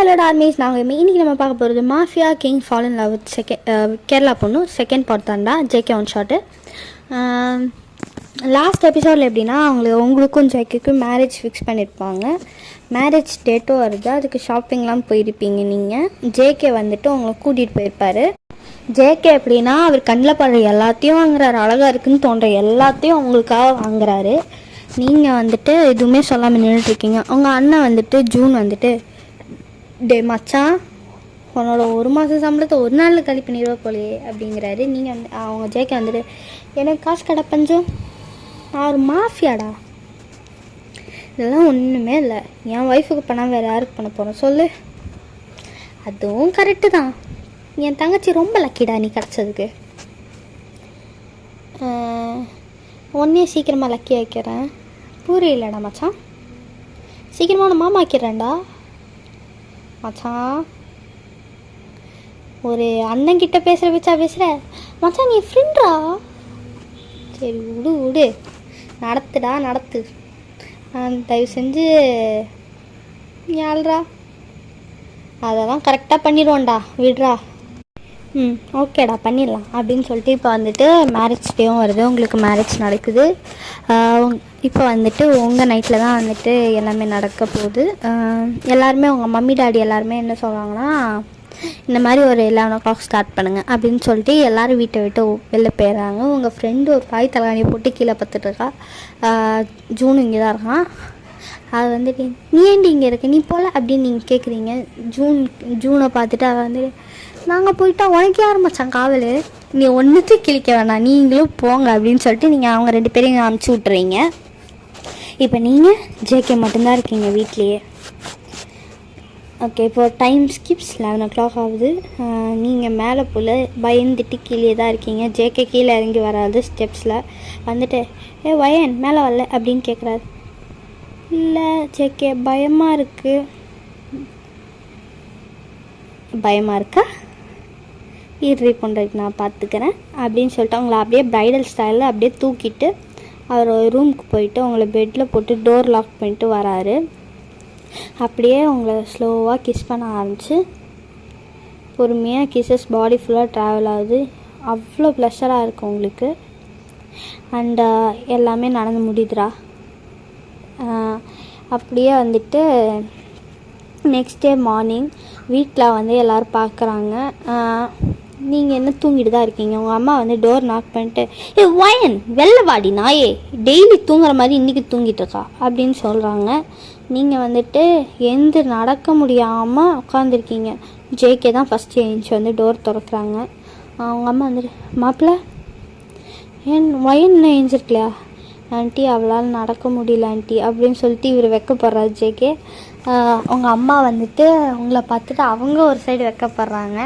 Hello armies, நாங்கள் இன்றைக்கி நம்ம பார்க்க போகிறது mafia king fall in love with Kerala பொண்ணு செகண்ட் பார்ட் தான்டா. JK one shot. லாஸ்ட் எபிசோடில் எப்படின்னா உங்களுக்கும் ஜேகேக்கும் மேரேஜ் ஃபிக்ஸ் பண்ணியிருப்பாங்க. மேரேஜ் டேட்டும் வருது, அதுக்கு ஷாப்பிங்லாம் போயிருப்பீங்க. நீங்கள் ஜேகே வந்துட்டு உங்களை கூட்டிகிட்டு போயிருப்பார். ஜேகே எப்படின்னா அவர் கண்ணில் படுற எல்லாத்தையும் வாங்குறாரு, அழகாக இருக்குதுன்னு தோன்ற எல்லாத்தையும் உங்களுக்காக வாங்குறாரு. நீங்கள் வந்துட்டு எதுவுமே சொல்லாமல் நின்றுட்டுருக்கீங்க. உங்கள் அண்ணன் வந்துட்டு ஜூன் வந்துட்டு, டே மச்சான், உன்னோட 1 மாத சம்பளத்தை ஒரு நாளில் கழி பண்ணிடுவா போலையே அப்படிங்கிறாரு. நீங்கள் வந்து அவங்க ஜேகே வந்துட்டு, எனக்கு காசு கடை பஞ்சம், நான் ஒரு மாஃபியாடா, இதெல்லாம் ஒன்றுமே இல்லை, என் ஒய்ஃபுக்கு பண்ணால் வேறு யாருக்கு பண்ண போகிறோம் சொல்லு. அதுவும் கரெக்டு தான், என் தங்கச்சி ரொம்ப லக்கிடா நீ கிடச்சதுக்கு. ஒன்றே சீக்கிரமாக லக்கி ஆக்கிறேன். புரியலடா மச்சான், சீக்கிரமாக நான் மாமா ஆக்கிறேன்டா மச்சான். ஒரு அண்ணன்கிட்ட பேசுகிற வச்சா பேசுகிற மச்சான், நீ ஃப்ரெண்டா? சரி விடு நடத்துடா நடத்து. தயவு செஞ்சு யாழ்ரா, அதெல்லாம் கரெக்டாக பண்ணிடுவோம்டா, விடுறா. ஓகேடா பண்ணிடலாம் அப்படின்னு சொல்லிட்டு இப்போ வந்துட்டு மேரேஜ் டேவும் வருது, உங்களுக்கு மேரேஜ் நடக்குது. இப்போ வந்துட்டு உங்கள் நைட்டில் தான் வந்துட்டு எல்லாமே நடக்க போகுது. எல்லாருமே உங்கள் மம்மி டாடி எல்லாருமே என்ன சொல்கிறாங்கன்னா, இந்த மாதிரி ஒரு 11 o'clock ஸ்டார்ட் பண்ணுங்கள் அப்படின்னு சொல்லிட்டு எல்லோரும் வீட்டை விட்டு வெளில போயிடுறாங்க. உங்கள் ஃப்ரெண்டு ஒரு பாய் தலைகாணியை போட்டு கீழே பார்த்துட்ருக்கா. ஜூன் இங்கே தான் இருக்கான். அது வந்துட்டு, நீ ஏண்டி இங்கே இருக்க, நீ போகல அப்படின்னு நீங்கள் கேட்குறீங்க. ஜூனை பார்த்துட்டு அவள் வந்துட்டு, நாங்கள் போயிட்டா உனக்கு யார் மச்சான் காவல், நீ ஒன்றுத்தையும் கிழிக்க வேணாம், நீங்களும் போங்க அப்படின்னு சொல்லிட்டு நீங்கள் அவங்க 2 பேரையும் இங்கே அனுப்பிச்சி விட்றீங்க. இப்போ நீங்கள் ஜேகே மட்டும்தான் இருக்கீங்க வீட்லேயே. ஓகே, இப்போ டைம் ஸ்கிப்ஸ் 11 o'clock ஆகுது. நீங்கள் மேலே போல் பயந்துட்டு கீழே தான் இருக்கீங்க. ஜேகே கீழே இறங்கி வராது ஸ்டெப்ஸில். வந்துட்டு, வயன் மேலே வரல அப்படின்னு கேட்குறாரு. இல்லை ஜேகே, பயமாக இருக்குது. பயமாக இருக்கா, இர்ரி பண்ணுறதுக்கு நான் பார்த்துக்கிறேன் அப்படின்னு சொல்லிட்டு அவங்கள அப்படியே ப்ரைடல் ஸ்டைலில் அப்படியே தூக்கிட்டு அவர் ரூமுக்கு போயிட்டு அவங்கள பெட்டில் போட்டு டோர் லாக் பண்ணிட்டு வராரு. அப்படியே அவங்கள ஸ்லோவாக கிஸ் பண்ண ஆரம்பிச்சு பொறுமையாக கிஸ்ஸஸ் பாடி ஃபுல்லாக ட்ராவல் ஆகுது. அவ்வளோ ப்ளஷராக இருக்குது உங்களுக்கு. அண்ட் எல்லாமே நடந்து முடியுதுரா. அப்படியே வந்துட்டு நெக்ஸ்ட் டே மார்னிங் வீட்டில் வந்து எல்லோரும் பார்க்குறாங்க. நீங்கள் என்ன தூங்கிட்டு தான் இருக்கீங்க. உங்கள் அம்மா வந்து டோர் நாக் பண்ணிட்டு, வயன் வெள்ளைவாடி நாயே, டெய்லி தூங்குற மாதிரி இன்றைக்கி தூங்கிட்டு இருக்கா அப்படின்னு சொல்கிறாங்க. நீங்கள் வந்துட்டு எந்த நடக்க முடியாமல் உட்காந்துருக்கீங்க. ஜேகே தான் ஃபஸ்ட்டு எழுந்துச்சி வந்து டோர் திறக்கிறாங்க. அவங்க அம்மா வந்துட்டு, மாப்பிள்ளை வயன் இன்னும் எழுந்திருக்கலையா ஆண்டி, அவளால் நடக்க முடியல ஆண்டி அப்படின்னு சொல்லிட்டு இவர் வெக்கப்படுறாரு ஜேகே. உங்கள் அம்மா வந்துட்டு உங்களை பார்த்துட்டு அவங்க ஒரு சைடு வெக்கப்படுறாங்க.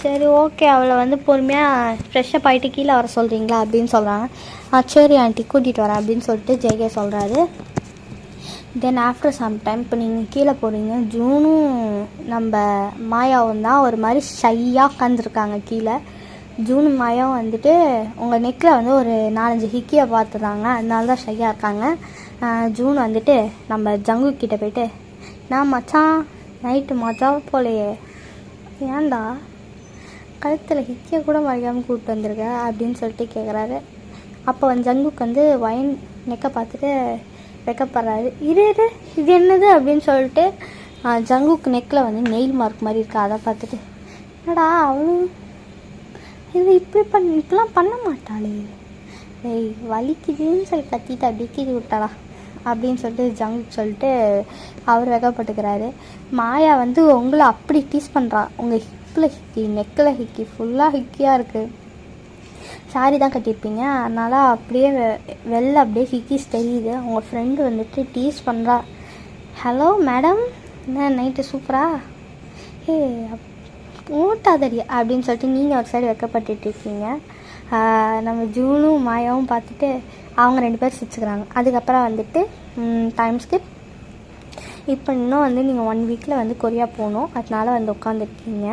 சரி ஓகே, அவளை வந்து பொறுமையாக ஃப்ரெஷ்ஷப் ஆகிட்டு கீழே வர சொல்கிறீங்களா அப்படின்னு சொல்கிறாங்க. சரி ஆண்டி கூட்டிகிட்டு வரேன் அப்படின்னு சொல்லிட்டு ஜேகே சொல்கிறாரு. தென் ஆஃப்டர் சம் டைம் இப்போ நீங்கள் கீழே போகிறீங்க. ஜூனும் நம்ம மாயாவும் தான் ஒரு மாதிரி ஷையாக உட்காந்துருக்காங்க கீழே. ஜூன் மாயாவும் வந்துட்டு உங்கள் நெக்கில் வந்து ஒரு 4-5 ஹிக்கியை பார்த்துறாங்க, அதனால தான் ஷையாக இருக்காங்க. ஜூன் வந்துட்டு நம்ம ஜங்கு கிட்டே போயிட்டு, நான் மச்சான் நைட்டு மச்சாவை போலையே, ஏன்டா கழுத்தில் ஹிக்கியை கூட மறைக்காமல் கூப்பிட்டு வந்திருக்க அப்படின்னு சொல்லிட்டு கேட்குறாரு. அப்போ வந்து ஜங்குக்கு வந்து வயன் நெக்கை பார்த்துட்டு வெக்கப்படுறாரு. இது என்னது அப்படின்னு சொல்லிட்டு ஜங்குக்கு நெக்கில் வந்து நெயில் மார்க் மாதிரி இருக்கா. அதை பார்த்துட்டு, என்னடா அவளும் இது இப்படிலாம் பண்ண மாட்டாளே, வலிக்குதுன்னு சொல்லி கத்திட்டு அப்படியே கீழே விட்டாளா அப்படின்னு சொல்லிட்டு ஜங்குக்கு சொல்லிட்டு அவர் வெக்கப்பட்டுக்கிறாரு. மாயா வந்து உங்களை அப்படி டீஸ் பண்ணுறா. உங்கள் ஹிப்பில் ஹிக்கி, நெக்கில் ஹிக்கி, ஃபுல்லாக ஹிக்கியாக இருக்குது. சாரி தான் கட்டியிருப்பீங்க, அதனால் அப்படியே வெளில அப்படியே ஹிக்கிஸ் தெரியுது. உங்கள் ஃப்ரெண்டு வந்துட்டு டீஸ் பண்ணுறா. ஹலோ மேடம், என்ன நைட்டு சூப்பரா, ஓட்டாதடி அப்படின்னு சொல்லிட்டு நீங்கள் ஒரு சைடு வெக்கப்பட்டுருக்கீங்க. நம்ம ஜூனும் மாயாவும் பார்த்துட்டு அவங்க 2 பேர் சிரிச்சுக்கிறாங்க. அதுக்கப்புறம் வந்துட்டு டைம் ஸ்கிப். இப்போ இன்னும் வந்து நீங்கள் 1 வீக்கில் வந்து கொரியா போகணும், அதனால வந்து உட்காந்துருக்கீங்க.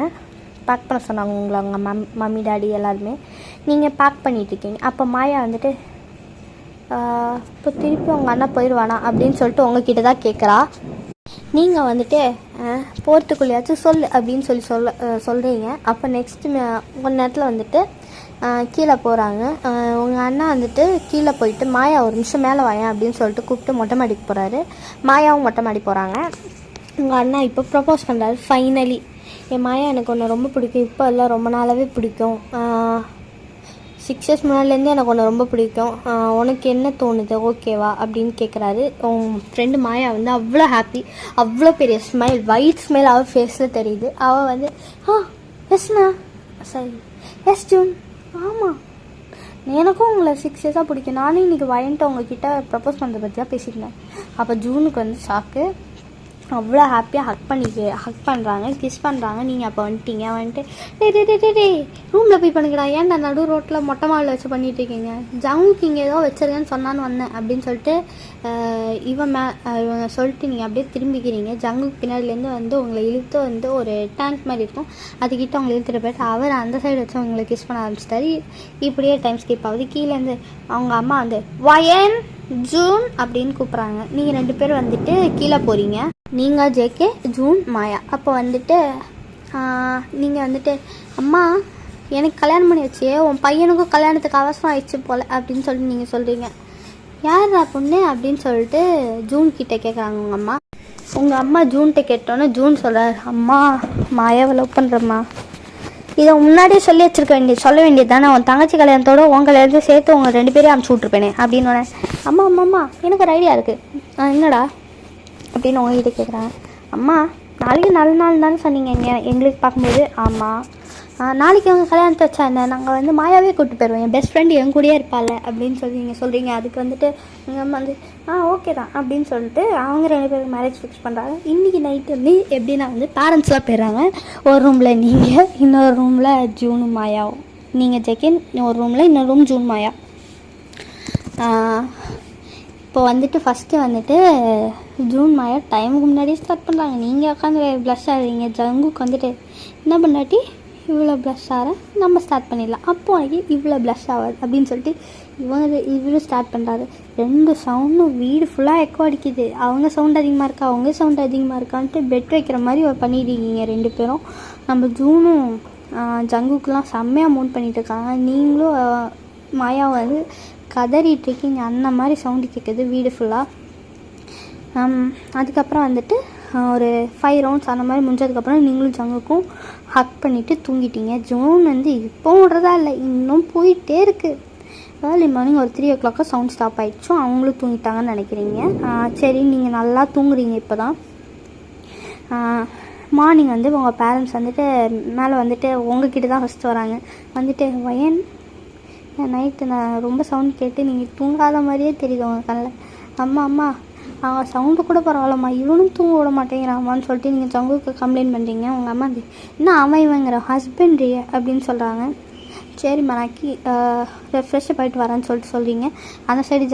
பேக் பண்ண சொன்னாங்க உங்களை அவங்க மம்மி டாடி எல்லாருமே. நீங்கள் பேக் பண்ணிகிட்ருக்கீங்க. அப்போ மாயா வந்துட்டு, இப்போ திருப்பி உங்கள் அண்ணா போயிடுவானா அப்படின்னு சொல்லிட்டு உங்ககிட்ட தான் கேட்குறா. நீங்கள் வந்துட்டு போகிறதுக்குள்ளேயாச்சும் அப்படின்னு சொல்கிறீங்க. அப்போ நெக்ஸ்ட்டு ஒரு நேரத்தில் வந்துட்டு கீழே போகிறாங்க. உங்கள் அண்ணா வந்துட்டு கீழே போயிட்டு மாயா ஒரு நிமிஷம் மேலே வாயேன் அப்படின்னு சொல்லிட்டு கூப்பிட்டு மொட்டை மாடிக்கு போகிறாரு. மாயாவும் மொட்டை மாடி போகிறாங்க. உங்கள் அண்ணா இப்போ ப்ரப்போஸ் பண்ணுறாரு. ஃபைனலி என் மாயா எனக்கு ஒன்று ரொம்ப பிடிக்கும், இப்போ எல்லாம் ரொம்ப நாளாகவே பிடிக்கும், 6 இயர்ஸ் முன்னாடிலேருந்தே எனக்கு ஒன்று ரொம்ப பிடிக்கும், உனக்கு என்ன தோணுது, ஓகேவா அப்படின்னு கேட்குறாரு. உன் ஃப்ரெண்டு மாயா வந்து அவ்வளோ ஹாப்பி, அவ்வளோ பெரிய ஸ்மைல், ஒயிட் ஸ்மைல் அவள் ஃபேஸில் தெரியுது. அவள் வந்து எஸ்ண்ணா, சரி எஸ் ஜூன், ஆமாம் எனக்கும் உங்களை 6 இயர்ஸாக பிடிக்கும், நானும் இன்றைக்கி வயன்ட்டு உங்ககிட்ட ப்ரப்போஸ் பண்ணுறத பற்றி தான் பேசியிருந்தேன். அப்போ ஜூனுக்கு வந்து ஷாக்கு. அவ்வளோ ஹாப்பியாக ஹக் பண்ணுறாங்க, கிஸ் பண்ணுறாங்க. நீங்கள் அப்போ வந்துட்டு டே ரூமில் போய் பண்ணுங்கடா, ஏன்டா நடு ரோட்டில் மொட்டை மாடில் வச்சு பண்ணிகிட்டு இருக்கீங்க, ஜங்குக்கு இங்கே ஏதோ வச்சிருக்கேன்னு சொன்னான்னு வந்தேன் அப்படின்னு சொல்லிட்டு இவங்க சொல்லிட்டு நீங்கள் அப்படியே திரும்பிக்கிறீங்க. ஜங்குக்கு பின்னாடிலேருந்து வந்து உங்களை இழுத்து வந்து ஒரு டேங்க் மாதிரி இருக்கும், அதுக்கிட்ட உங்களை இழுத்துட்டு போயிட்டு அவர் அந்த சைடு வச்சு உங்களை கிஸ் பண்ண ஆரம்பிச்சிட்டாரு. இப்படியே டைம் ஸ்கிப் ஆகுது. கீழேருந்து அவங்க அம்மா வந்து வயன் ஜூன் அப்படின்னு கூப்பிட்றாங்க. நீங்கள் 2 பேர் வந்துட்டு கீழே போகிறீங்க. நீங்கள் ஜேகே, ஜூன், மாயா. அப்போ வந்துட்டு நீங்கள் வந்துட்டு அம்மா எனக்கு கல்யாணம் பண்ணி வச்சு உன் பையனுக்கும் கல்யாணத்துக்கு அவசரம் ஆயிடுச்சு போல் அப்படின்னு சொல்லிட்டு நீங்கள் சொல்கிறீங்க. யாரா பொண்ணு அப்படின்னு சொல்லிட்டு ஜூன் கிட்டே கேட்குறாங்க உங்கள் அம்மா. உங்கள் அம்மா ஜூன்கிட்ட கேட்டோன்னே ஜூன் சொல்கிறார், அம்மா மாயாவை லவ் பண்ணுறம்மா. இதை முன்னாடியே சொல்ல வேண்டியது தானே, உன் தங்கச்சி கல்யாணத்தோடு உன் கல்யாணத்தையும் சேர்த்து உங்கள் 2 பேரையும் அனுப்பிச்சி விட்ருப்பேனே அப்படின்னு. அம்மா எனக்கு ஒரு ஐடியா இருக்குது, என்னடா அப்படின்னு உங்ககிட்ட கேட்குறாங்க. அம்மா நாளைக்கு நல்ல நாள் தானே சொன்னீங்க எங்களுக்கு பார்க்கும்போது. ஆமாம், நாளைக்கு அவங்க கல்யாணத்தை வச்சா என்ன, நாங்கள் வந்து மாயாவே கூப்பிட்டு போயிடுவோம், என் பெஸ்ட் ஃப்ரெண்டு என் கூடயே இருப்பாள் அப்படின்னு சொல்லி நீங்கள் சொல்கிறீங்க. அதுக்கு வந்துட்டு எங்கள் அம்மா வந்து ஓகே தான் அப்படின்னு சொல்லிட்டு அவங்க 2 பேருக்கு மேரேஜ் ஃபிக்ஸ் பண்ணுறாங்க. இன்றைக்கி நைட்டு வந்து எப்படின்னா வந்து பேரண்ட்ஸ்லாம் போயிடுறாங்க. ஒரு ரூமில் நீங்கள், இன்னொரு ரூமில் ஜூனும் மாயாவும். நீங்கள் செகண்ட் ஒரு ரூமில், இன்னொரு ரூம் ஜூன் மாயா. இப்போ வந்துட்டு ஃபஸ்ட்டு வந்துட்டு ஜூன் மாயா டைமுக்கு முன்னாடியே ஸ்டார்ட் பண்ணுறாங்க. நீங்கள் உட்காந்து ப்ளஷ் ஆகுறீங்க. ஜங்குக்கு வந்துட்டு என்ன பண்ணாட்டி இவ்வளோ ப்ளஷ் ஆகிற நம்ம ஸ்டார்ட் பண்ணிடலாம், அப்போ உனக்கு இவ்வளோ ப்ளஷ் ஆகாது அப்படின்னு சொல்லிட்டு இவரும் ஸ்டார்ட் பண்ணுறாரு. 2 சவுண்டும் வீடு ஃபுல்லாக எக்கோ அடிக்குது. அவங்க சவுண்ட் அதிகமாக இருக்கா, அவங்க சவுண்ட் அதிகமாக இருக்கான்ட்டு பெட் வைக்கிற மாதிரி பண்ணிடுறீங்க 2 பேரும். நம்ம ஜூனும் ஜங்குக்கெலாம் செம்மையாக மூன் பண்ணிகிட்டு இருக்காங்க. நீங்களும் மாயாவை வந்து கதறிட்டுருக்கீங்க, அந்த மாதிரி சவுண்டு கேட்குது வீடு ஃபுல்லாக. அதுக்கப்புறம் வந்துட்டு ஒரு 5 ரவுண்ட்ஸ் அந்த மாதிரி முடிஞ்சதுக்கப்புறம் நீங்களும் ஜங்குக்கும் ஹக் பண்ணிவிட்டு தூங்கிட்டீங்க. ஜூன் வந்து இப்போ விடுறதா இல்லை, இன்னும் போயிட்டே இருக்குது. ஏர்லி மார்னிங் ஒரு 3 o'clock சவுண்ட் ஸ்டாப் ஆகிடுச்சோம், அவங்களும் தூங்கிட்டாங்கன்னு நினைக்கிறீங்க. சரி, நீங்கள் நல்லா தூங்குறீங்க. இப்போ தான் மார்னிங் வந்து உங்கள் பேரண்ட்ஸ் வந்துட்டு மேலே வந்துட்டு உங்ககிட்ட தான் ஃபஸ்ட்டு வராங்க. வந்துட்டு வயன் நைட்டு நான் ரொம்ப சவுண்ட் கேட்டு நீங்கள் தூங்காத மாதிரியே தெரியுது உங்கள் கண்ணில். அம்மா அவன் சவுண்டு கூட பரவாயில்லம்மா, இவனும் தூங்க விட மாட்டேங்கிறாம்மான்னு சொல்லிட்டு நீங்கள் ஜங்குக்கு கம்ப்ளைண்ட் பண்ணுறீங்க. உங்கள் அம்மா என்ன அவன் இவங்கிற ஹஸ்பண்ட் அப்படின்னு சொல்கிறாங்க. சரிம்மா நான் ரெஃப்ரெஷ்ஷப் ஆகிட்டு வரேன்னு சொல்கிறீங்க. அந்த சைடு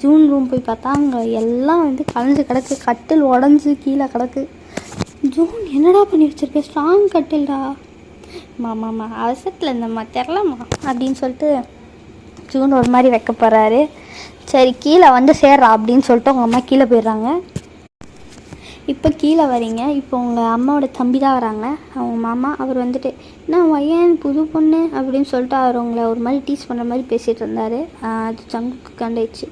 ஜூன் ரூம் போய் பார்த்தா அங்கே எல்லாம் வந்து கலைஞ்சு கிடக்கு, கட்டில் உடஞ்சி கீழே கிடக்கு. ஜூன் என்னடா பண்ணி வச்சுருக்கேன், ஸ்ட்ராங் கட்டில்டா. மாமாம்மா அவசரத்தில் இருந்தம்மா தெரிலம்மா அப்படின்னு சொல்லிட்டு ஜூன் ஒரு மாதிரி வைக்க போகிறாரு. சரி கீழே வந்து சேர்றா அப்படின்னு சொல்லிட்டு உங்கள் அம்மா கீழே போயிடுறாங்க. இப்போ கீழே வரீங்க. இப்போ உங்கள் அம்மாவோட தம்பி தான் வராங்க, அவங்க மாமா. அவர் வந்துட்டு என்ன வயன் புது பொண்ணு அப்படின்னு சொல்லிட்டு அவர் உங்களை ஒரு மாதிரி டீச் பண்ணுற மாதிரி பேசிகிட்டு இருந்தார். அது ஜங்குக்கு கண்டாயிடுச்சு.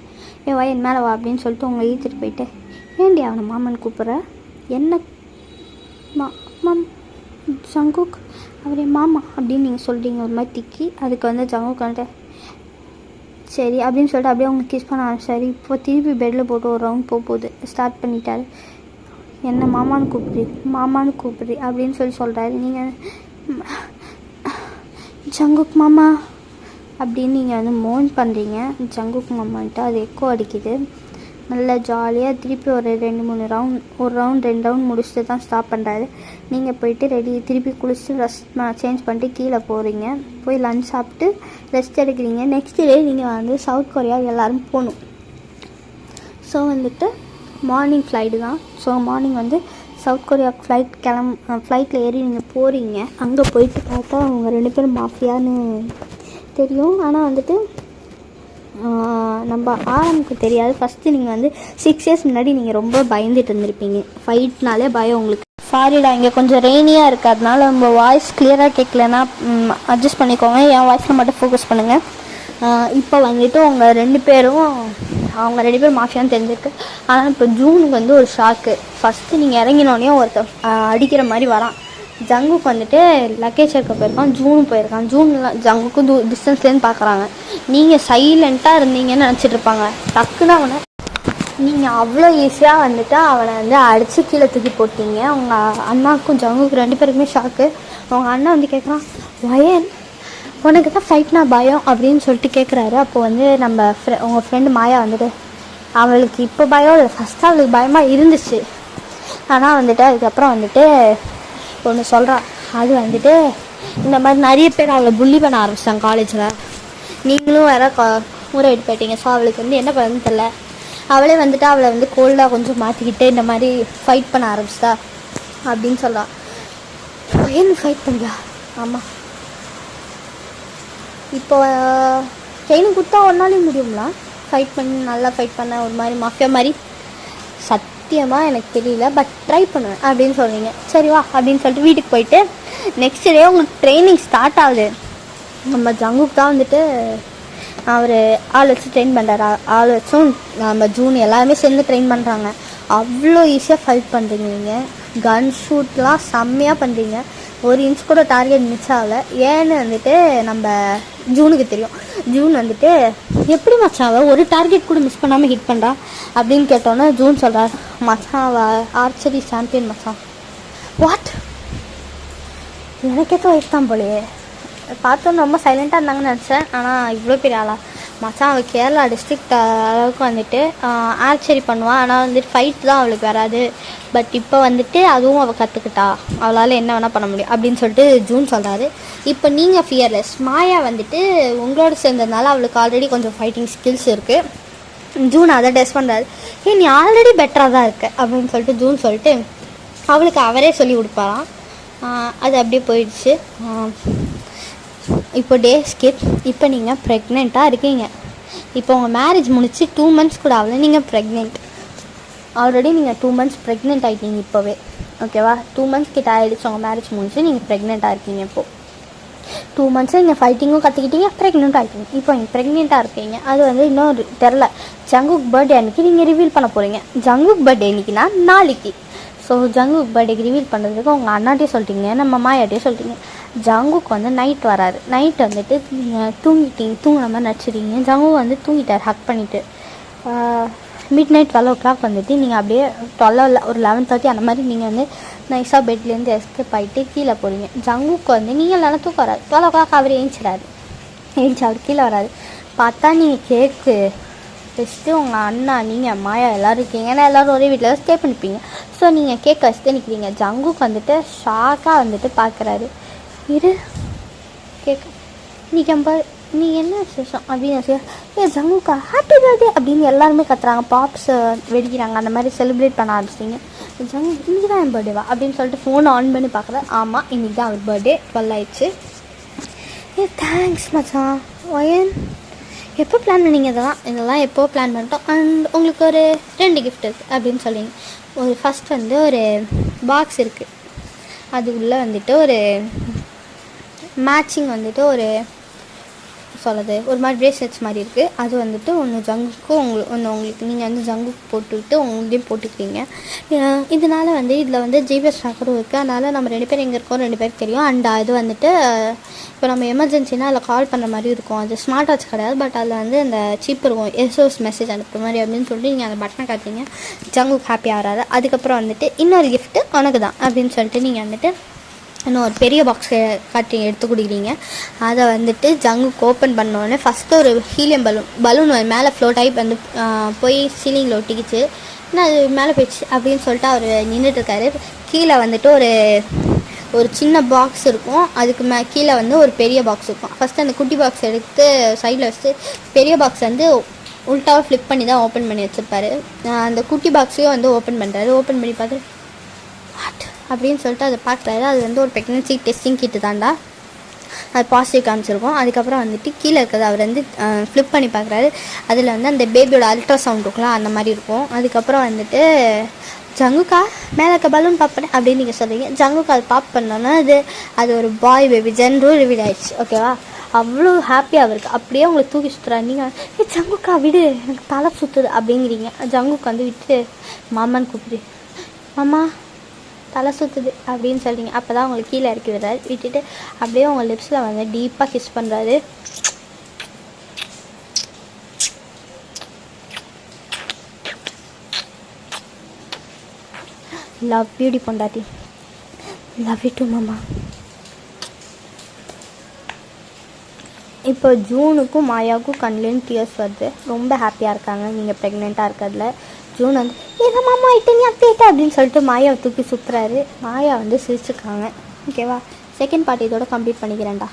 வயன் மேலே வா அப்படின்னு சொல்லிட்டு உங்களை ஈத்துட்டு போயிட்டு, ஏன்டி அவனை மாமன் கூப்பிட்ற, என்ன மாம் ஜங்குக் அவரே மாமா அப்படின்னு நீங்கள் சொல்கிறீங்க ஒரு மாதிரி திக்கி. அதுக்கு வந்து ஜங்குக் வந்துட்டு சரி அப்படின்னு சொல்லிட்டு அப்படியே அவங்க கிஸ் பண்ண ஆரம்பிச்சாரு. இப்போ திருப்பி பெட்டில் போட்டு ஒரு ரவுண்ட் போகுது ஸ்டார்ட் பண்ணிட்டாரு. என்ன மாமான்னு கூப்பிட்றி அப்படின்னு சொல்கிறாரு. நீங்கள் ஜங்குக் மாமா அப்படின்னு நீங்கள் வந்து மோன் பண்ணுறீங்க. ஜங்குக் மாமான்ட்டு அது எக்கோ அடிக்குது. நல்லா ஜாலியாக திருப்பி ஒரு 2-3 ரவுண்ட், ஒரு ரவுண்ட் 2 ரவுண்ட் முடிச்சுட்டு தான் ஸ்டாப் பண்ணுறாரு. நீங்கள் போயிட்டு திருப்பி குளிச்சுட்டு ட்ரெஸ் சேஞ்ச் பண்ணிட்டு கீழே போகிறீங்க. போய் லஞ்ச் சாப்பிட்டு ரெஸ்ட் எடுக்கிறீங்க. நெக்ஸ்ட் டே நீங்கள் வந்து சவுத் கொரியா எல்லோரும் போகணும். ஸோ வந்துட்டு மார்னிங் ஃப்ளைட்டு தான். ஸோ மார்னிங் வந்து சவுத் கொரியாவுக்கு ஃப்ளைட்டில் ஏறி நீங்கள் போகிறீங்க. அங்கே போயிட்டு பார்த்தா அவங்க 2 பேரும் மாஃபியான்னு தெரியும். ஆனால் வந்துட்டு நம்ம ஆரம்புக்கு தெரியாது. ஃபஸ்ட்டு நீங்கள் வந்து 6 இயர்ஸ் முன்னாடி நீங்கள் ரொம்ப பயந்துட்டு இருந்திருப்பீங்க. ஃபைட்னாலே பயம் உங்களுக்கு. சாரிடா, இங்கே கொஞ்சம் ரெய்னியாக இருக்கிறதுனால நம்ம வாய்ஸ் கிளியராக கேட்கலன்னா அட்ஜஸ்ட் பண்ணிக்கோங்க. என் வாய்ஸில் மட்டும் ஃபோக்கஸ் பண்ணுங்கள். இப்போ வந்துட்டு அவங்க 2 பேரும் மாஃபியான்னு தெரிஞ்சிருக்கு. ஆனால் இப்போ ஜூனுக்கு வந்து ஒரு ஷாக்கு. ஃபஸ்ட்டு நீங்கள் இறங்கினோடனே ஒருத்தர் அடிக்கிற மாதிரி வரான். ஜங்குக்கு வந்துட்டு லக்கேஜ் எடுக்க போயிருக்கான். ஜூனும் போயிருக்கான். ஜூன்லாம் ஜங்குக்கும் டிஸ்டன்ஸ்லேருந்து பார்க்குறாங்க. நீங்கள் சைலண்ட்டாக இருந்தீங்கன்னு நினச்சிட்டு இருப்பாங்க. டக்குன்னு அவனை நீங்கள் அவ்வளோ ஈஸியாக வந்துட்டு அவனை வந்து அடித்து கீழே தூக்கி போட்டீங்க. உங்கள் அண்ணாக்கும் ஜங்குக்கு 2 பேருக்குமே ஷாக்கு. அவங்க அண்ணா வந்து கேட்குறான், வயன் உனக்கு தான் ஃபைட்னா பயம் அப்படின்னு சொல்லிட்டு கேட்குறாரு. அப்போ வந்து நம்ம உங்கள் ஃப்ரெண்டு மாயா வந்துட்டு, அவளுக்கு இப்போ பயம் இல்லை, ஃபஸ்ட்டு அவளுக்கு பயமாக இருந்துச்சு. ஆனால் வந்துட்டு அதுக்கப்புறம் வந்துட்டு ஒன்று சொல்கிறான். அது வந்துட்டு இந்த மாதிரி நிறைய பேர் அவளை புள்ளி பண்ண ஆரம்பிச்சிட்டாங்க காலேஜில். நீங்களும் வேற ஊராயிட்டு போயிட்டீங்க. ஸோ அவளுக்கு வந்து என்ன பண்ணுன்னு தெரில. அவளே வந்துட்டு அவளை வந்து கோல்டாக கொஞ்சம் மாற்றிக்கிட்டு இந்த மாதிரி ஃபைட் பண்ண ஆரம்பிச்சிட்டா அப்படின்னு சொல்கிறான். ஏன் ஃபைட் பண்ணியா? ஆமாம், இப்போ ட்ரெயினிங் கொடுத்தா ஒரு நாளைக்கு முடியுங்களா ஃபைட் பண்ணி நல்லா ஃபைட் பண்ண ஒரு மாதிரி மாஃபியா மாதிரி? சத்தியமாக எனக்கு தெரியல, பட் ட்ரை பண்ணுவேன் அப்படின்னு சொல்கிறீங்க. சரி வா அப்படின்னு சொல்லிட்டு வீட்டுக்கு போயிட்டு நெக்ஸ்ட் டே உங்களுக்கு ட்ரைனிங் ஸ்டார்ட் ஆகுது. நம்ம ஜங்குக்கு தான் வந்துட்டு அவர் ஆள் வச்சு ட்ரெயின் பண்ணுறாரு. ஆள் வச்சும் நம்ம ஜூன் எல்லாருமே சேர்ந்து ட்ரெயின் பண்ணுறாங்க. அவ்வளோ ஈஸியாக ஃபைட் பண்ணுறீங்க. நீங்கள் கன் ஷூட்லாம் செம்மையாக பண்ணுறீங்க. ஒரு இன்ச் கூட டார்கெட் மிஸ் ஆகலை. ஏன்னு வந்துட்டு நம்ம ஜூனுக்கு தெரியும். ஜூன் வந்துட்டு எப்படி மச்சான் அவள் ஒரு டார்கெட் கூட மிஸ் பண்ணாமல் ஹிட் பண்ணுறா அப்படின்னு கேட்டோன்னே ஜூன் சொல்கிறார், மச்சான் அவள் ஆர்ச்சரி சாம்பியன் மச்சான். வாட்? எனக்கேற்ற வயசு தான் போலையே. பார்த்தோன்னு ரொம்ப சைலண்ட்டாக இருந்தாங்கன்னு நினச்சேன். ஆனால் இவ்வளோ பெரிய ஆளா? மச்சான் அவள் கேரளா டிஸ்ட்ரிக்ட் அளவுக்கு வந்துட்டு ஆர்ச்சரி பண்ணுவாள். ஆனால் வந்துட்டு ஃபைட் தான் அவளுக்கு வராது. பட் இப்போ வந்துட்டு அதுவும் அவள் கற்றுக்கிட்டா. அவளால் என்ன வேணால் பண்ண முடியும் அப்படின்னு சொல்லிட்டு ஜூன் சொல்கிறாரு. இப்போ நீங்கள் ஃபியர்லெஸ். மாயா வந்துட்டு உங்களோட சேர்ந்ததுனால அவளுக்கு ஆல்ரெடி கொஞ்சம் ஃபைட்டிங் ஸ்கில்ஸ் இருக்குது. ஜூன் அதை டெஸ்ட் பண்ணுறாரு. நீ ஆல்ரெடி பெட்டராக தான் இருக்க அப்படின்னு சொல்லிட்டு ஜூன் சொல்லிட்டு அவளுக்கு அவரே சொல்லி கொடுப்பாராம். அது அப்படியே போயிடுச்சு. இப்போ டே ஸ்கிப். இப்போ நீங்கள் ப்ரெக்னெண்ட்டாக இருக்கீங்க. இப்போ உங்கள் மேரேஜ் முடிச்சு 2 months கூட ஆகல, நீங்கள் ப்ரெக்னென்ட். ஆல்ரெடி நீங்கள் 2 months ப்ரெக்னென்ட் ஆகிட்டீங்க இப்போவே. ஓகேவா? 2 months கிட்ட ஆகிடுச்சு உங்கள் மேரேஜ் முடிச்சு. நீங்கள் ப்ரெக்னெண்ட்டாக இருக்கீங்க. இப்போது 2 months நீங்கள் ஃபைட்டிங்கும் கற்றுக்கிட்டீங்க, ப்ரெக்னென்ட் ஆகிட்டீங்க. இப்போ நீங்கள் ப்ரெக்னெண்ட்டாக இருக்கீங்க. அது வந்து இன்னும் தெரில. ஜங்குக் பர்த்டே அன்றைக்கி நீங்கள் ரிவீல் பண்ண போகிறீங்க. ஜங்குக் பர்த்டே அன்றைக்கினா நாளைக்கு. ஸோ ஜங்குக் பர்த்டேக்கு ரிவீல் பண்ணுறதுக்கு உங்கள் அண்ணாட்டையும் சொல்லிட்டீங்க, நம்ம மாயாட்டையும் சொல்லிட்டீங்க. ஜங்குக்கு வந்து நைட் வராரு. நைட் வந்துட்டு நீங்கள் தூங்குன மாதிரி நடிச்சிருக்கீங்க. ஜங்கு வந்து தூங்கிட்டார் ஹக் பண்ணிவிட்டு. மிட் நைட் 12 o'clock வந்துட்டு நீங்கள் அப்படியே 12 ஒரு 11:30 அந்த மாதிரி நீங்கள் வந்து நைஸாக பெட்லேருந்து எஸ்கேப் ஆகிட்டு கீழே போகிறீங்க. ஜங்குக்கு வந்து நீங்கள் இல்லைனா தூக்கம் வராது. 12 o'clock அவர் ஏஞ்சிடாரு. அவர் கீழே வராது. பார்த்தா நீங்கள் கேக்கு வச்சுட்டு உங்கள் அண்ணா நீங்கள் மாயா எல்லோரும் இருக்கீங்க. ஏன்னா எல்லோரும் ஒரே வீட்டில் தான் ஸ்டே பண்ணிப்பீங்க. ஸோ நீங்கள் கேக் வச்சுட்டு நிற்கிறீங்க. ஜங்குக்கு வந்துட்டு ஷாக்காக வந்துட்டு பார்க்குறாரு. இரு கேட்க நீ என்ன விசேஷம் அப்படின்னு ஜங்குக்கா ஹாப்பி பர்த்டே அப்படின்னு எல்லாருமே கத்துறாங்க. பாப்ஸ் வெடிக்கிறாங்க. அந்த மாதிரி செலிப்ரேட் பண்ண ஆரம்பிச்சிங்க. ஜங்கு இன்றைக்கி தான் என் பர்த்டேவா அப்படின்னு சொல்லிட்டு ஃபோனை ஆன் பண்ணி பார்க்குறேன். ஆமாம், இன்றைக்கி தான் அவர் பர்த்டே. 12 ஆயிடுச்சு. தேங்க்ஸ் மச்சான். ஒயன் எப்போ பிளான் பண்ணிங்க? இதெல்லாம் எப்போ பிளான் பண்ணிட்டோம். அண்ட் உங்களுக்கு ஒரு 2 gift இருக்குது அப்படின்னு சொல்லிங்க. ஒரு ஃபஸ்ட் வந்து ஒரு பாக்ஸ் இருக்குது. அது உள்ளே வந்துட்டு ஒரு மேட்சிங் வந்துட்டு ஒரு மாதிரி பிரேஸ்லெட்ஸ் மாதிரி இருக்குது. அது வந்துட்டு ஒன்று ஜங்குக்கும் உங்களுக்கு நீங்கள் வந்து ஜங்குக்கு போட்டுவிட்டு உங்களையும் போட்டுக்கிறீங்க. இதனால் வந்து இதில் வந்து ஜிபிஎஸ் ட்ராக்கரும் இருக்குது. அதனால் நம்ம 2 பேர் எங்கே இருக்கோம் 2 பேருக்கு தெரியும். அண்ட் அது வந்துட்டு இப்போ நம்ம எமர்ஜென்சினால் அதில் கால் பண்ணுற மாதிரி இருக்கும். அது ஸ்மார்ட் வாட்ச் கிடையாது, பட் அதில் வந்து அந்த சிப் இருக்கும், எஸ்ஓஎஸ் மெசேஜ் அனுப்புற மாதிரி அப்படின்னு சொல்லிட்டு நீங்கள் அந்த பட்டனை காட்டிங்க. ஜங்குக்கு ஹாப்பி ஆகிறாரு. அதுக்கப்புறம் வந்துட்டு இன்னொரு கிஃப்ட்டு உனக்கு தான் அப்படின்னு சொல்லிட்டு நீங்கள் வந்துட்டு இன்னும் ஒரு பெரிய பாக்ஸை காட்டி எடுத்து கொடுக்குறீங்க. அதை வந்துட்டு ஜங்குக்கு ஓப்பன் பண்ணோடனே ஃபஸ்ட்டு ஒரு ஹீலியம் பலூன் மேலே ஃப்ளோட் ஆகி வந்து போய் சீலிங்கில் ஒட்டிக்கிச்சு. ஆனால் அது மேலே போயிடுச்சு அப்படின்னு சொல்லிட்டு அவர் நின்றுட்டுருக்காரு. கீழே வந்துட்டு ஒரு சின்ன பாக்ஸ் இருக்கும். அதுக்கு கீழே வந்து ஒரு பெரிய பாக்ஸ் இருக்கும். ஃபஸ்ட்டு அந்த குட்டி பாக்ஸ் எடுத்து சைடில் வச்சுட்டு பெரிய பாக்ஸ் வந்து உல்ட்டாவை ஃப்ளிப் பண்ணி தான் ஓப்பன் பண்ணி வச்சுருப்பாரு. அந்த குட்டி பாக்ஸையும் வந்து ஓப்பன் பண்ணுறாரு. ஓப்பன் பண்ணி பார்த்து வாட் அப்படின்னு சொல்லிட்டு அதை பார்க்குறாரு. அது வந்து ஒரு ப்ரெக்னென்சி டெஸ்டிங் கிட்டு தாண்டா அது பாசிட்டிவ் காமிச்சிருக்கோம். அதுக்கப்புறம் வந்துட்டு கீழே இருக்கிறது அவர் வந்து ஃப்ளிப் பண்ணி பார்க்குறாரு. அதில் வந்து அந்த பேபியோட அல்ட்ராசவுண்ட் இருக்கலாம், அந்த மாதிரி இருக்கும். அதுக்கப்புறம் வந்துட்டு ஜங்குக்கா மேலே இருக்க பலூன் பாப் பண்ண அப்படின்னு நீங்கள் சொல்கிறீங்க. ஜங்குக்கா அது பாப் பண்ணோன்னா அது ஒரு பாய் பேபி ஜென்ரும் ரிவீல் ஆயிடுச்சு. ஓகேவா? அவ்வளோ ஹாப்பியாக இருக்குது. அப்படியே உங்களை தூக்கி சுற்றுறாரு. நீங்கள் ஜங்குக்கா விடு, எனக்கு தலை சுற்றுது அப்படிங்கிறீங்க. ஜங்குக்கா வந்து விட்டு மாமான்னு கூப்பிடு, மாமா தலை சுற்றுது அப்படின்னு சொல்கிறீங்க. அப்போ தான் உங்களுக்கு கீழே இறக்கி விடுறாரு. விட்டுட்டு அப்படியே உங்கள் லிப்ஸில் வந்து டீப்பாக கிஸ் பண்ணுறாரு. லவ் பியூட்டி பொண்டாட்டி, லவ் யூ டு மாமா. இப்போ ஜூனுக்கும் மாயாவுக்கும் கண்லேருந்து டியர்ஸ் வருது. ரொம்ப ஹாப்பியாக இருக்காங்க நீங்கள் ப்ரெக்னெண்ட்டாக இருக்கிறதுல. ஜூன் வந்து ஏதோ மாமா இட்டனி அப்டேட்டா அப்படின்னு சொல்லிட்டு மாயாவை தூக்கி சுற்றுறாரு. மாயா வந்து சிரிச்சுருக்காங்க. ஓகேவா? செகண்ட் பார்ட் இதோட கம்ப்ளீட் பண்ணிக்கிறேன்டா.